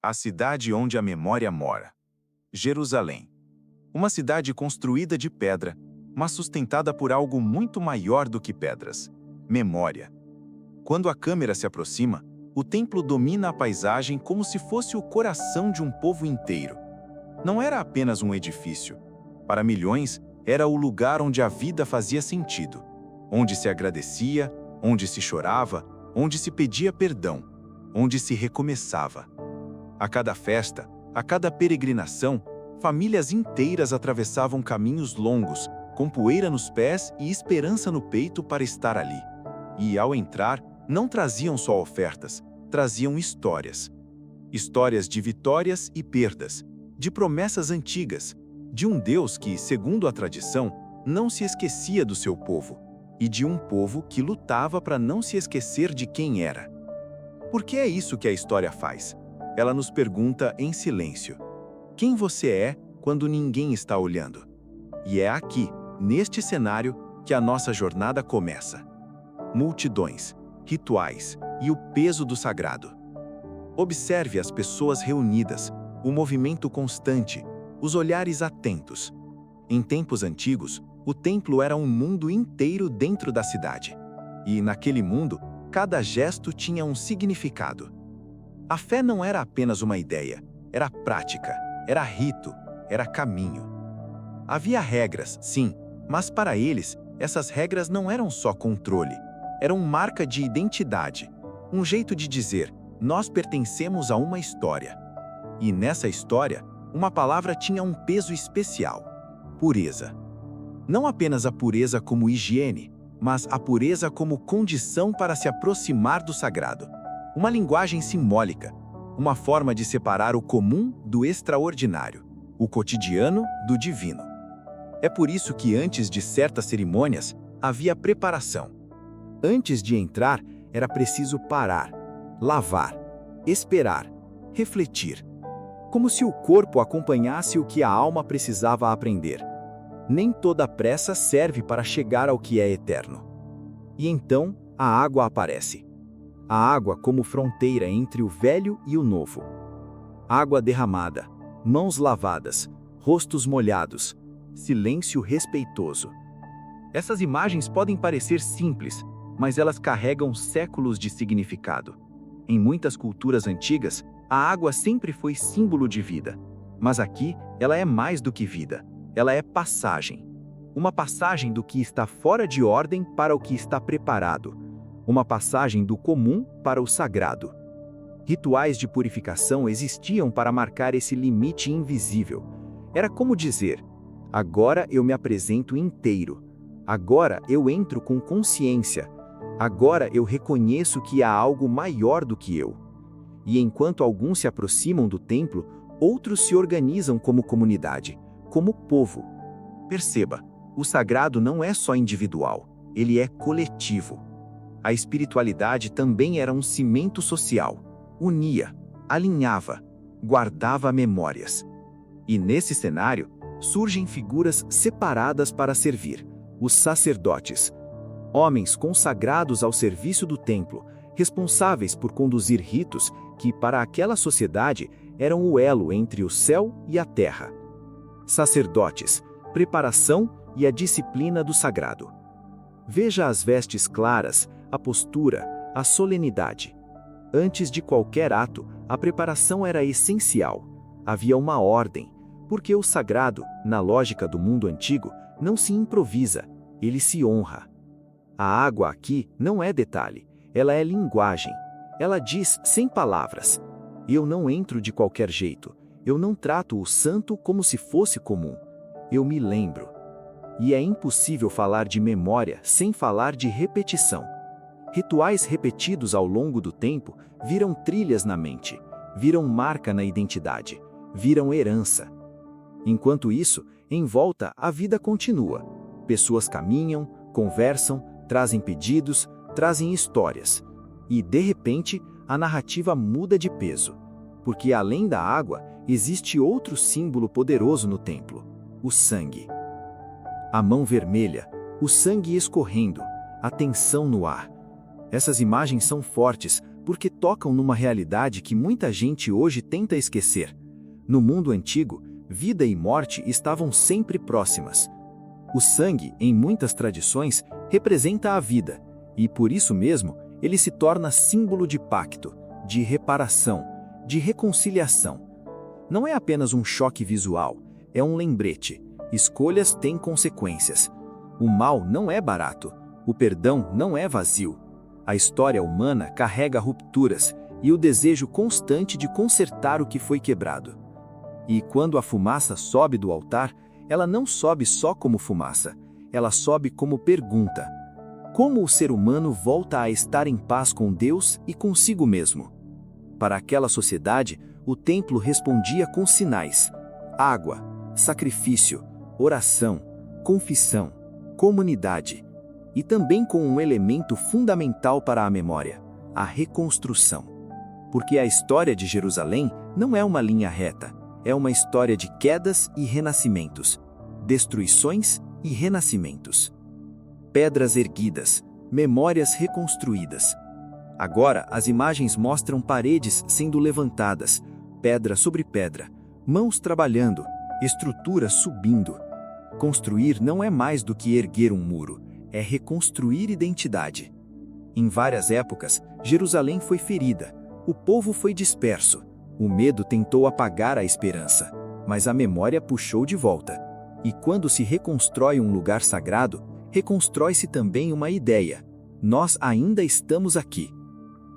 A cidade onde a memória mora. Jerusalém. Uma cidade construída de pedra, mas sustentada por algo muito maior do que pedras: memória. Quando a câmera se aproxima, o templo domina a paisagem como se fosse o coração de um povo inteiro. Não era apenas um edifício. Para milhões, era o lugar onde a vida fazia sentido, onde se agradecia, onde se chorava, onde se pedia perdão, onde se recomeçava. A cada festa, a cada peregrinação, famílias inteiras atravessavam caminhos longos, com poeira nos pés e esperança no peito para estar ali. E, ao entrar, não traziam só ofertas, traziam histórias. Histórias de vitórias e perdas, de promessas antigas, de um Deus que, segundo a tradição, não se esquecia do seu povo, e de um povo que lutava para não se esquecer de quem era. Porque é isso que a história faz. Ela nos pergunta em silêncio: quem você é quando ninguém está olhando? E é aqui, neste cenário, que a nossa jornada começa. Multidões, rituais e o peso do sagrado. Observe as pessoas reunidas, o movimento constante, os olhares atentos. Em tempos antigos, o templo era um mundo inteiro dentro da cidade. E, naquele mundo, cada gesto tinha um significado. A fé não era apenas uma ideia, era prática, era rito, era caminho. Havia regras, sim, mas para eles, essas regras não eram só controle, eram marca de identidade, um jeito de dizer: nós pertencemos a uma história. E nessa história, uma palavra tinha um peso especial: pureza. Não apenas a pureza como higiene, mas a pureza como condição para se aproximar do sagrado. Uma linguagem simbólica, uma forma de separar o comum do extraordinário, o cotidiano do divino. É por isso que antes de certas cerimônias, havia preparação. Antes de entrar, era preciso parar, lavar, esperar, refletir. Como se o corpo acompanhasse o que a alma precisava aprender. Nem toda pressa serve para chegar ao que é eterno. E então, a água aparece. A água como fronteira entre o velho e o novo. Água derramada, mãos lavadas, rostos molhados, silêncio respeitoso. Essas imagens podem parecer simples, mas elas carregam séculos de significado. Em muitas culturas antigas, a água sempre foi símbolo de vida. Mas aqui, ela é mais do que vida. Ela é passagem. Uma passagem do que está fora de ordem para o que está preparado. Uma passagem do comum para o sagrado. Rituais de purificação existiam para marcar esse limite invisível. Era como dizer: agora eu me apresento inteiro. Agora eu entro com consciência. Agora eu reconheço que há algo maior do que eu. E enquanto alguns se aproximam do templo, outros se organizam como comunidade, como povo. Perceba, o sagrado não é só individual, ele é coletivo. A espiritualidade também era um cimento social. Unia, alinhava, guardava memórias. E nesse cenário, surgem figuras separadas para servir: os sacerdotes. Homens consagrados ao serviço do templo, responsáveis por conduzir ritos que, para aquela sociedade, eram o elo entre o céu e a terra. Sacerdotes, preparação e a disciplina do sagrado. Veja as vestes claras, a postura, a solenidade. Antes de qualquer ato, a preparação era essencial. Havia uma ordem, porque o sagrado, na lógica do mundo antigo, não se improvisa, ele se honra. A água aqui não é detalhe, ela é linguagem. Ela diz sem palavras: eu não entro de qualquer jeito, eu não trato o santo como se fosse comum. Eu me lembro. E é impossível falar de memória sem falar de repetição. Rituais repetidos ao longo do tempo viram trilhas na mente, viram marca na identidade, viram herança. Enquanto isso, em volta, a vida continua. Pessoas caminham, conversam, trazem pedidos, trazem histórias. E, de repente, a narrativa muda de peso. Porque, além da água, existe outro símbolo poderoso no templo: o sangue. A mão vermelha, o sangue escorrendo, a tensão no ar. Essas imagens são fortes porque tocam numa realidade que muita gente hoje tenta esquecer. No mundo antigo, vida e morte estavam sempre próximas. O sangue, em muitas tradições, representa a vida, e por isso mesmo, ele se torna símbolo de pacto, de reparação, de reconciliação. Não é apenas um choque visual, é um lembrete. Escolhas têm consequências. O mal não é barato, o perdão não é vazio. A história humana carrega rupturas e o desejo constante de consertar o que foi quebrado. E quando a fumaça sobe do altar, ela não sobe só como fumaça, ela sobe como pergunta. Como o ser humano volta a estar em paz com Deus e consigo mesmo? Para aquela sociedade, o templo respondia com sinais: água, sacrifício, oração, confissão, comunidade. E também com um elemento fundamental para a memória: a reconstrução. Porque a história de Jerusalém não é uma linha reta, é uma história de quedas e renascimentos, destruições e renascimentos. Pedras erguidas, memórias reconstruídas. Agora as imagens mostram paredes sendo levantadas, pedra sobre pedra, mãos trabalhando, estrutura subindo. Construir não é mais do que erguer um muro, é reconstruir identidade. Em várias épocas, Jerusalém foi ferida, o povo foi disperso, o medo tentou apagar a esperança, mas a memória puxou de volta. E quando se reconstrói um lugar sagrado, reconstrói-se também uma ideia: nós ainda estamos aqui.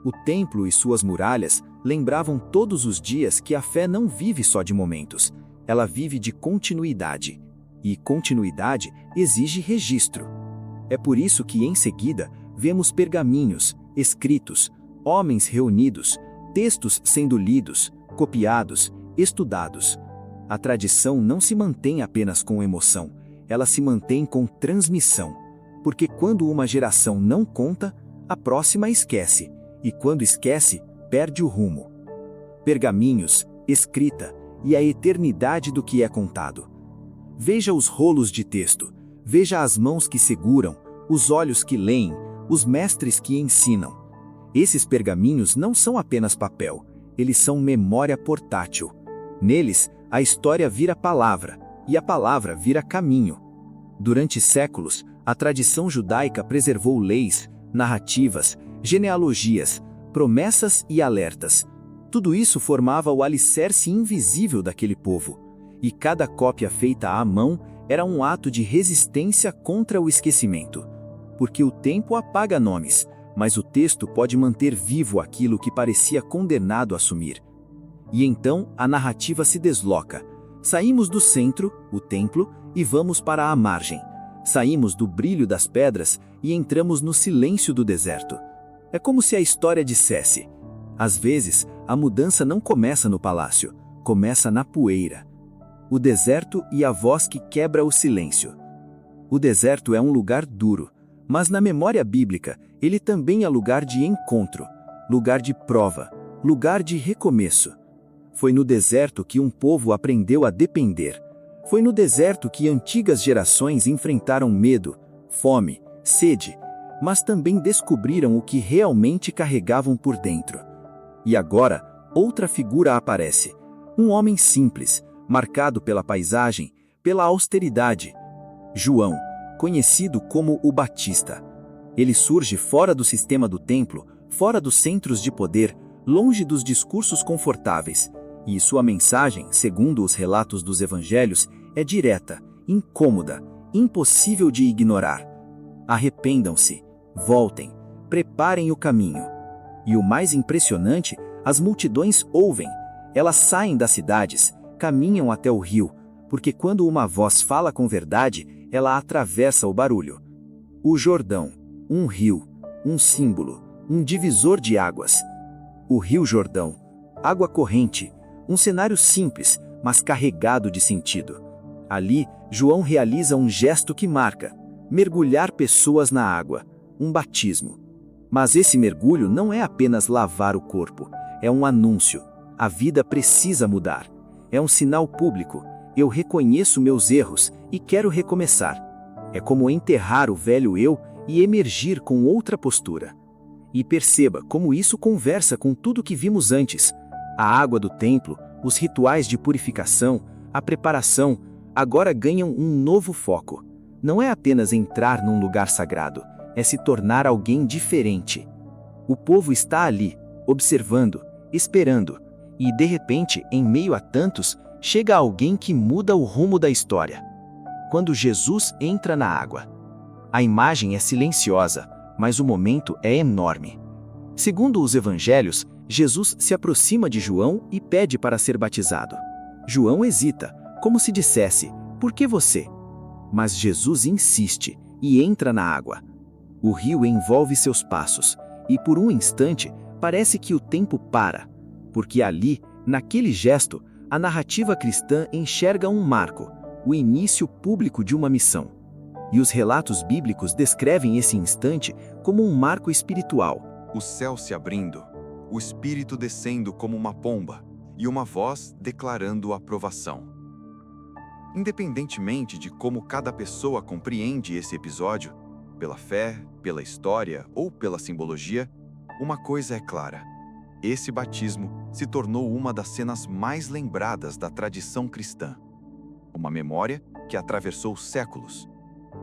O templo e suas muralhas lembravam todos os dias que a fé não vive só de momentos, ela vive de continuidade. E continuidade exige registro. É por isso que, em seguida, vemos pergaminhos, escritos, homens reunidos, textos sendo lidos, copiados, estudados. A tradição não se mantém apenas com emoção, ela se mantém com transmissão. Porque quando uma geração não conta, a próxima esquece, e quando esquece, perde o rumo. Pergaminhos, escrita, e a eternidade do que é contado. Veja os rolos de texto, veja as mãos que seguram, os olhos que leem, os mestres que ensinam. Esses pergaminhos não são apenas papel, eles são memória portátil. Neles, a história vira palavra, e a palavra vira caminho. Durante séculos, a tradição judaica preservou leis, narrativas, genealogias, promessas e alertas. Tudo isso formava o alicerce invisível daquele povo. E cada cópia feita à mão era um ato de resistência contra o esquecimento. Porque o tempo apaga nomes, mas o texto pode manter vivo aquilo que parecia condenado a sumir. E então a narrativa se desloca. Saímos do centro, o templo, e vamos para a margem. Saímos do brilho das pedras e entramos no silêncio do deserto. É como se a história dissesse: às vezes, a mudança não começa no palácio, começa na poeira. O deserto e a voz que quebra o silêncio. O deserto é um lugar duro, mas na memória bíblica, ele também é lugar de encontro, lugar de prova, lugar de recomeço. Foi no deserto que um povo aprendeu a depender. Foi no deserto que antigas gerações enfrentaram medo, fome, sede, mas também descobriram o que realmente carregavam por dentro. E agora, outra figura aparece. Um homem simples, marcado pela paisagem, pela austeridade. João, conhecido como o Batista. Ele surge fora do sistema do templo, fora dos centros de poder, longe dos discursos confortáveis. E sua mensagem, segundo os relatos dos evangelhos, é direta, incômoda, impossível de ignorar. Arrependam-se, voltem, preparem o caminho. E o mais impressionante, as multidões ouvem. Elas saem das cidades, caminham até o rio, porque quando uma voz fala com verdade, ela atravessa o barulho. O Jordão, um rio, um símbolo, um divisor de águas. O Rio Jordão, água corrente, um cenário simples, mas carregado de sentido. Ali, João realiza um gesto que marca: mergulhar pessoas na água, um batismo. Mas esse mergulho não é apenas lavar o corpo, é um anúncio. A vida precisa mudar. É um sinal público. Eu reconheço meus erros e quero recomeçar. É como enterrar o velho eu e emergir com outra postura. E perceba como isso conversa com tudo que vimos antes. A água do templo, os rituais de purificação, a preparação, agora ganham um novo foco. Não é apenas entrar num lugar sagrado, é se tornar alguém diferente. O povo está ali, observando, esperando, e de repente, em meio a tantos, chega alguém que muda o rumo da história. Quando Jesus entra na água. A imagem é silenciosa, mas o momento é enorme. Segundo os evangelhos, Jesus se aproxima de João e pede para ser batizado. João hesita, como se dissesse, por que você? Mas Jesus insiste e entra na água. O rio envolve seus passos, e por um instante parece que o tempo para, porque ali, naquele gesto, a narrativa cristã enxerga um marco, o início público de uma missão. E os relatos bíblicos descrevem esse instante como um marco espiritual. O céu se abrindo, o Espírito descendo como uma pomba e uma voz declarando aprovação. Independentemente de como cada pessoa compreende esse episódio, pela fé, pela história ou pela simbologia, uma coisa é clara: esse batismo se tornou uma das cenas mais lembradas da tradição cristã. Uma memória que atravessou séculos,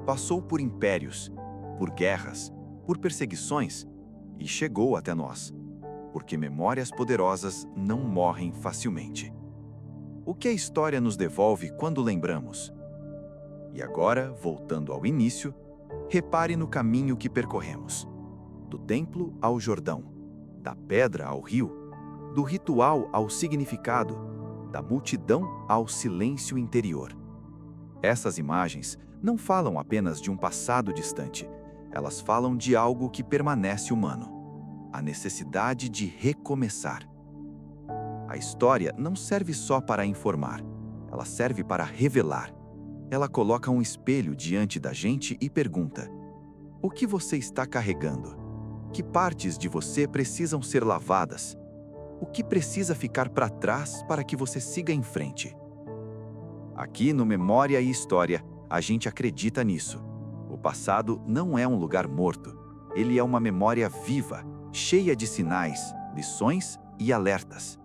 passou por impérios, por guerras, por perseguições e chegou até nós, porque memórias poderosas não morrem facilmente. O que a história nos devolve quando lembramos? E agora, voltando ao início, repare no caminho que percorremos. Do templo ao Jordão, da pedra ao rio, do ritual ao significado, da multidão ao silêncio interior. Essas imagens não falam apenas de um passado distante, elas falam de algo que permanece humano: a necessidade de recomeçar. A história não serve só para informar, ela serve para revelar. Ela coloca um espelho diante da gente e pergunta: o que você está carregando? Que partes de você precisam ser lavadas? O que precisa ficar para trás para que você siga em frente? Aqui no Memória e História, a gente acredita nisso. O passado não é um lugar morto. Ele é uma memória viva, cheia de sinais, lições e alertas.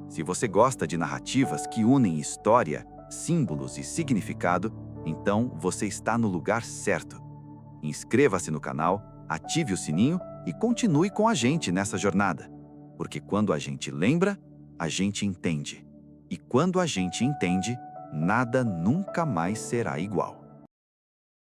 Se você gosta de narrativas que unem história, símbolos e significado, então você está no lugar certo. Inscreva-se no canal, ative o sininho e continue com a gente nessa jornada. Porque quando a gente lembra, a gente entende. E quando a gente entende, nada nunca mais será igual.